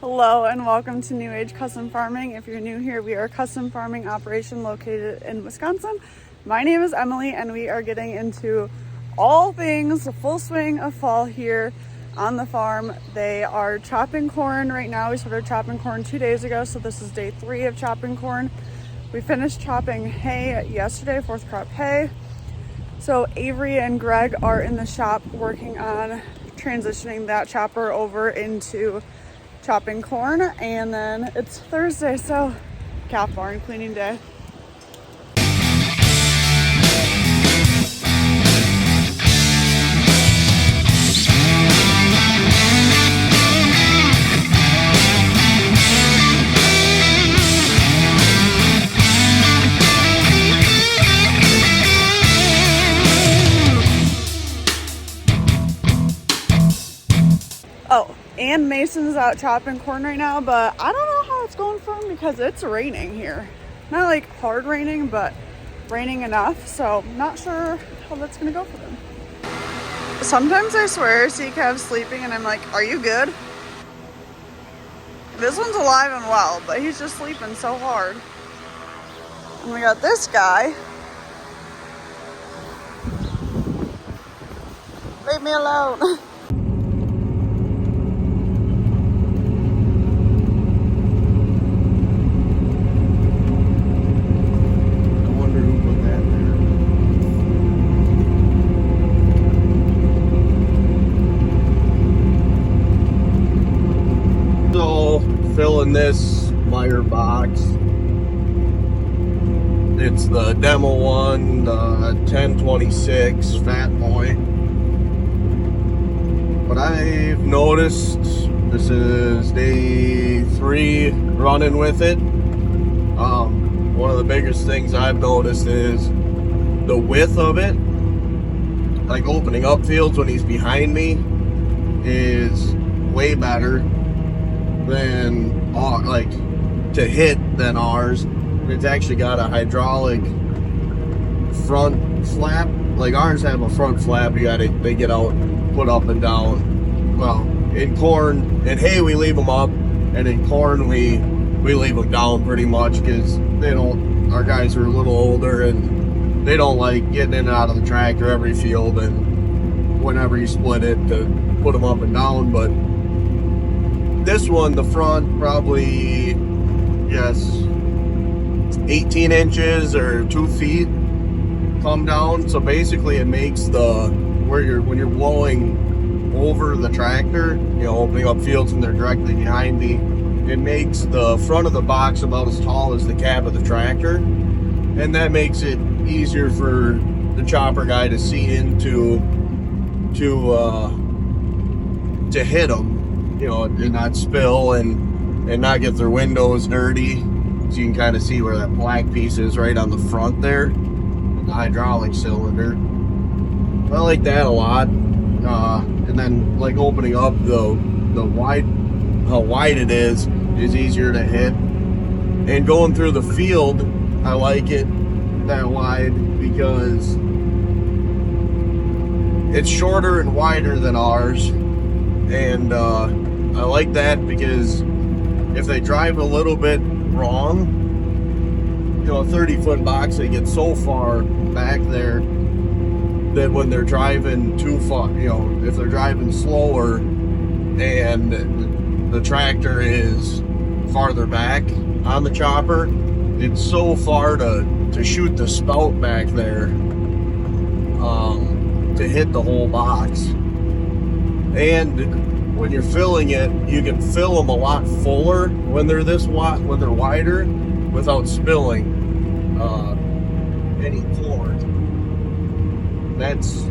Hello and welcome to New Age Custom Farming. If you're new here, we are a custom farming operation located in Wisconsin. My name is Emily and we are getting into all things full swing of fall here on the farm. They are chopping corn right now. We started chopping corn 2 days ago, so this is day 3 of chopping corn. We finished chopping hay yesterday, 4th crop hay. So Avery and Greg are in the shop working on transitioning that chopper over into chopping corn, and then it's Thursday, so calf barn cleaning day. Oh, and Mason's out chopping corn right now, but I don't know how it's going for him because it's raining here. Not like hard raining, but raining enough, so not sure how that's gonna go for him. Sometimes I swear I see Kev sleeping and I'm like, are you good? This one's alive and well, but he's just sleeping so hard. And we got this guy. Leave me alone. Filling this Meyer box. It's the demo one, the 1026 Fat Boy. But I've noticed this is day 3 running with it. One of the biggest things I've noticed is the width of it. Like opening up fields when he's behind me is way better than like to hit than ours. It's actually got a hydraulic front flap. Like ours have a front flap. They get out, put up and down. Well, in corn and hay we leave them up, and in corn we leave them down pretty much because they don't. Our guys are a little older and they don't like getting in and out of the tractor every field, and whenever you split it to put them up and down. But this one, the front, probably, yes, 18 inches or 2 feet come down. So basically it makes when you're blowing over the tractor, opening up fields and they're directly behind me, it makes the front of the box about as tall as the cab of the tractor. And that makes it easier for the chopper guy to see into, to hit them. And not spill and not get their windows dirty. So you can kind of see where that black piece is right on the front there, the hydraulic cylinder. I like that a lot. And then like opening up the wide, how wide it is easier to hit. And going through the field, I like it that wide because it's shorter and wider than ours. And I like that because if they drive a little bit wrong, a 30-foot box, they get so far back there that when they're driving too far, if they're driving slower and the tractor is farther back on the chopper, it's so far to shoot the spout back there to hit the whole box. And when you're filling it, you can fill them a lot fuller when they're when they're wider, without spilling any corn. That's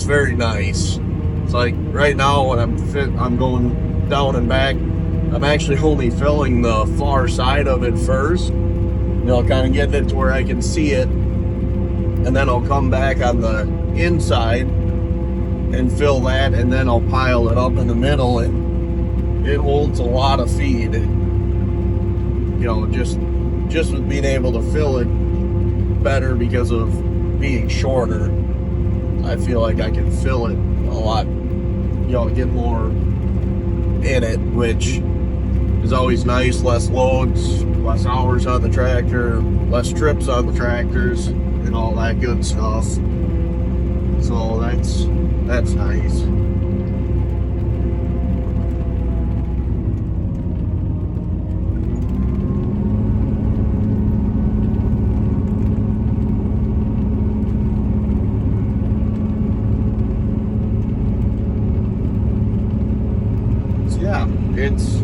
very nice. It's like right now when I'm going down and back, I'm actually only filling the far side of it first. Kind of get it to where I can see it, and then I'll come back on the inside and fill that, and then I'll pile it up in the middle, and it holds a lot of feed. Just with being able to fill it better because of being shorter, I feel like I can fill it a lot, get more in it, which is always nice. Less loads, less hours on the tractor, less trips on the tractors, and all that good stuff. So that's nice. Yeah, it's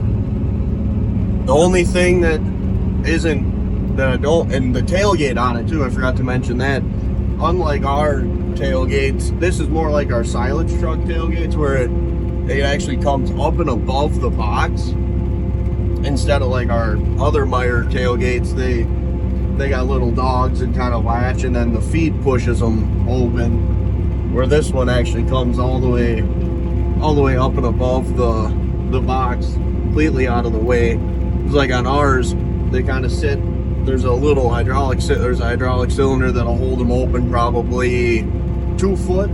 the only thing that isn't that I don't, and the tailgate on it too, I forgot to mention that. Unlike our tailgates, this is more like our silage truck tailgates, where it actually comes up and above the box instead of like our other Meyer tailgates. They got little dogs and kind of latch, and then the feed pushes them open, where this one actually comes all the way up and above the box, completely out of the way. It's like on ours, they kind of sit, there's a hydraulic cylinder that'll hold them open probably 2 foot,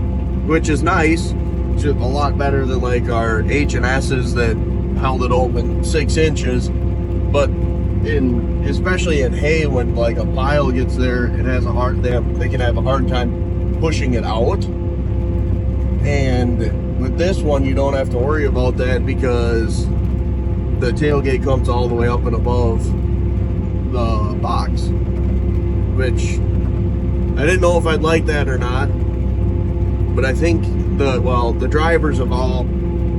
which is nice. It's a lot better than like our H&S's that held it open 6 inches. But especially in hay, when like a pile gets there, they can have a hard time pushing it out. And with this one, you don't have to worry about that, because the tailgate comes all the way up and above the box, which I didn't know if I'd like that or not, but I think the drivers have all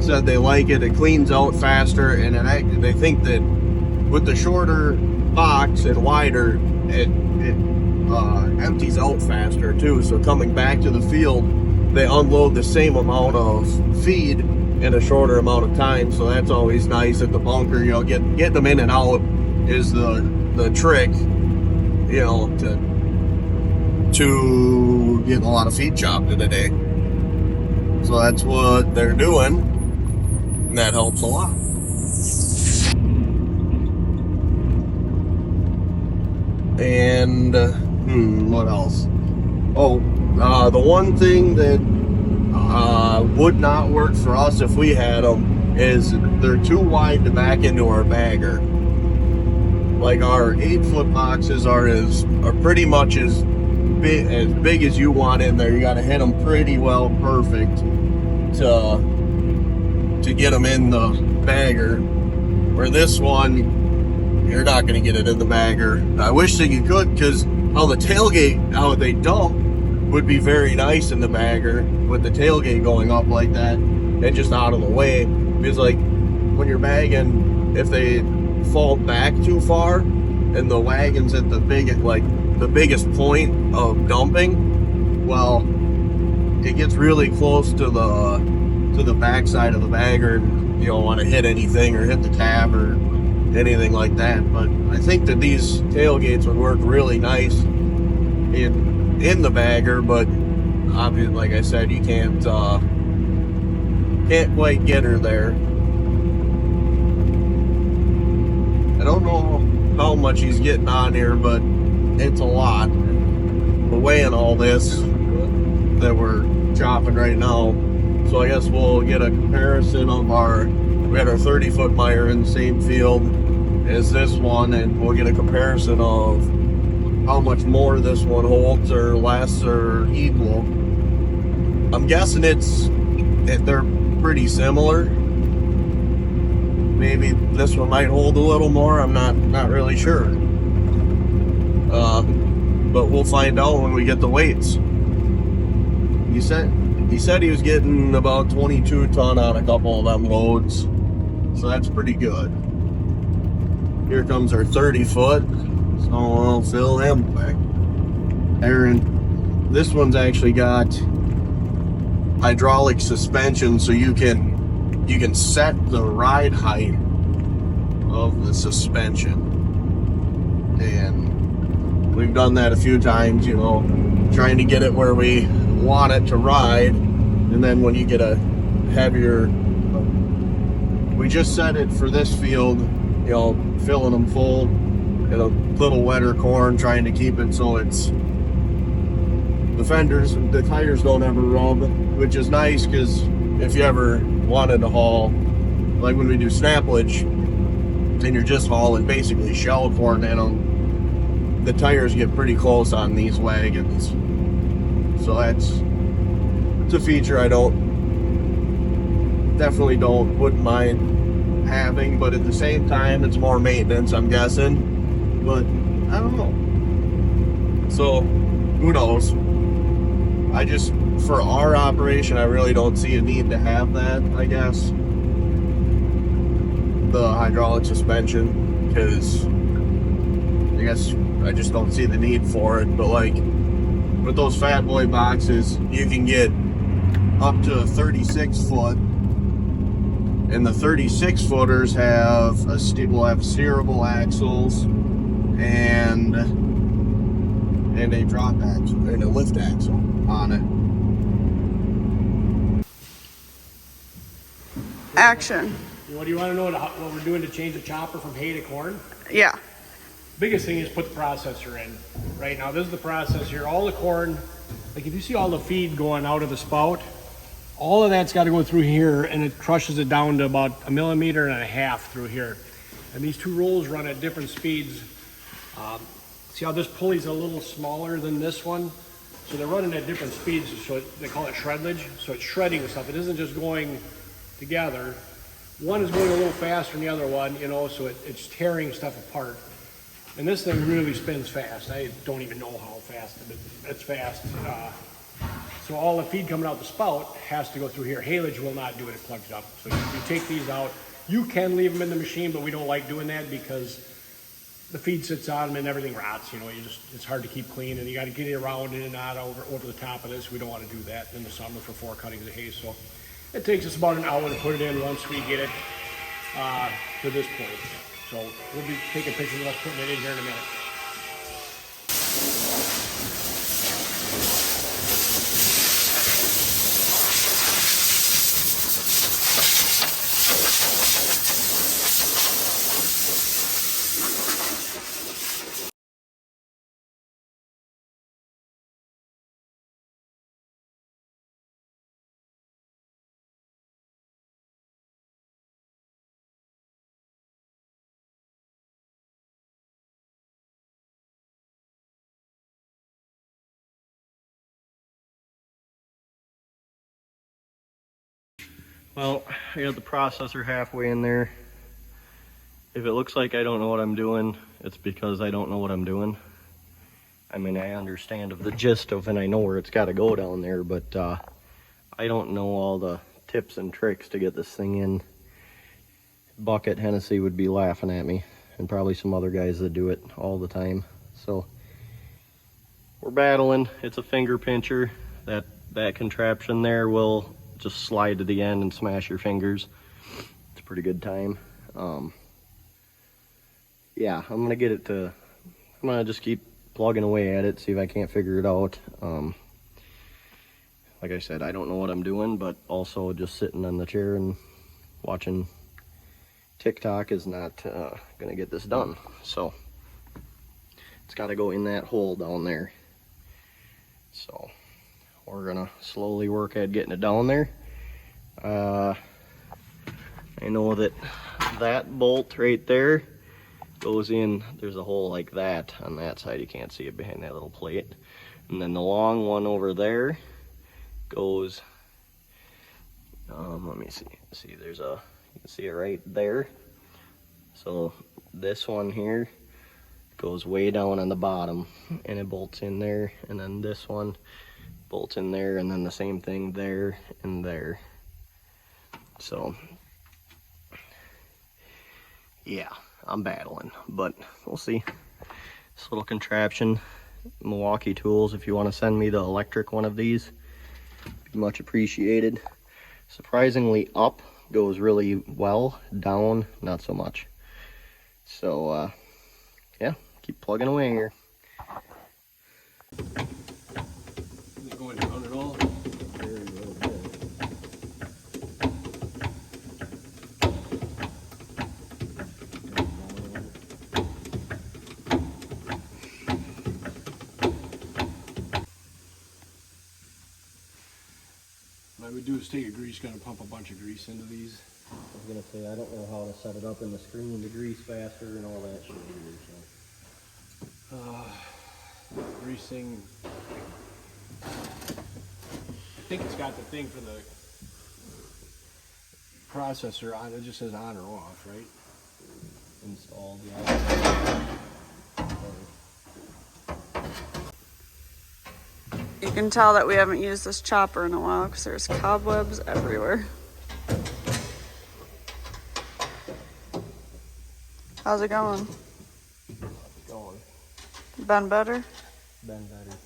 said they like it. It cleans out faster, and they think that with the shorter box and wider, it empties out faster too. So coming back to the field, they unload the same amount of feed in a shorter amount of time. So that's always nice at the bunker. Getting them in and out is the trick, to get a lot of feed chopped in a day. So that's what they're doing, and that helps a lot. And what else? The one thing that would not work for us if we had them is they're too wide to back into our bagger. Like our 8-foot boxes are pretty much as big as you want in there. You got to hit them pretty well perfect to get them in the bagger. Where this one, you're not going to get it in the bagger. I wish that you could, because how they dump would be very nice in the bagger, with the tailgate going up like that and just out of the way. Because like when you're bagging, if they fall back too far and the wagon's at the biggest point of dumping, well, it gets really close to the backside of the bagger, and you don't want to hit anything or hit the cab or anything like that. But I think that these tailgates would work really nice in the bagger, but obviously, like I said, you can't quite get her there. I don't know how much he's getting on here, but it's a lot. We're weighing all this that we're chopping right now, so I guess we'll get a comparison of we had our 30-foot Meyer in the same field as this one, and we'll get a comparison of how much more this one holds or less or equal. I'm guessing they're pretty similar. Maybe this one might hold a little more. I'm not really sure. But we'll find out when we get the weights. He said he was getting about 22 ton on a couple of them loads, so that's pretty good. Here comes our 30-foot. So I'll fill him quick. Aaron, this one's actually got hydraulic suspension, so you can set the ride height of the suspension. And we've done that a few times, trying to get it where we want it to ride. And then when you get a heavier, we just set it for this field, filling them full, and a little wetter corn, trying to keep it so it's the tires don't ever rub, which is nice, because if you ever wanted to haul, like when we do snappage, and you're just hauling basically shell corn in them, the tires get pretty close on these wagons. So it's a feature I definitely wouldn't mind having, but at the same time it's more maintenance, I'm guessing. But I don't know. So who knows? For our operation, I really don't see a need to have that, I guess. The hydraulic suspension, because I guess I just don't see the need for it. But like with those fat boy boxes, you can get up to 36 foot, and the 36 footers will have steerable axles and a drop axle and a lift axle on it. Action. What do you want to know what we're doing to change the chopper from hay to corn? Yeah. Biggest thing is put the processor in. Right now, this is the processor. All the corn, like if you see all the feed going out of the spout, all of that's got to go through here, and it crushes it down to about 1.5 millimeters through here. And these two rolls run at different speeds. See how this pulley's a little smaller than this one? So they're running at different speeds, so they call it shredlage. So it's shredding stuff. It isn't just going together. One is going a little faster than the other one, you know, so it's tearing stuff apart. And this thing really spins fast. I don't even know how fast, but it's fast. So all the feed coming out the spout has to go through here. Haylage will not do it, it plugs up. So you take these out. You can leave them in the machine, but we don't like doing that because the feed sits on them and everything rots. You know, it's hard to keep clean, and you got to get it around in and out over the top of this. We don't want to do that in the summer for 4 cuttings of hay. So it takes us about an hour to put it in once we get it to this point. So we'll be taking pictures of us putting it in here in a minute. Well, I got the processor halfway in there. If it looks like I don't know what I'm doing, it's because I don't know what I'm doing. I mean, I understand of the gist of, and I know where it's got to go down there, but I don't know all the tips and tricks to get this thing in. Bucket Hennessy would be laughing at me, and probably some other guys that do it all the time. So we're battling. It's a finger pincher. That contraption there will just slide to the end and smash your fingers. It's a pretty good time. Yeah, I'm gonna just keep plugging away at it, see if I can't figure it out. Like I said, I don't know what I'm doing, but also just sitting on the chair and watching TikTok is not gonna get this done. So it's got to go in that hole down there. So we're gonna slowly work at getting it down there. I know that bolt right there goes in. There's a hole like that on that side. You can't see it behind that little plate. And then the long one over there goes, let me see, you can see it right there. So this one here goes way down on the bottom, and it bolts in there, and then this one bolts in there, and then the same thing there and there. So yeah, I'm battling, but we'll see. This little contraption, Milwaukee Tools, if you want to send me the electric one of these, be much appreciated. Surprisingly, up goes really well, down not so much. So yeah, keep plugging away here. Is it going down at all? Very little bit. What I would do is take a grease gun and pump a bunch of grease into these. was gonna say, I don't know how to set it up in the screen to grease faster and all that shit either, so. Greasing. I think it's got the thing for the processor on. It just says on or off, right? Installed, yeah. You can tell that we haven't used this chopper in a while because there's cobwebs everywhere. How's it going? Going. Been better? Been better.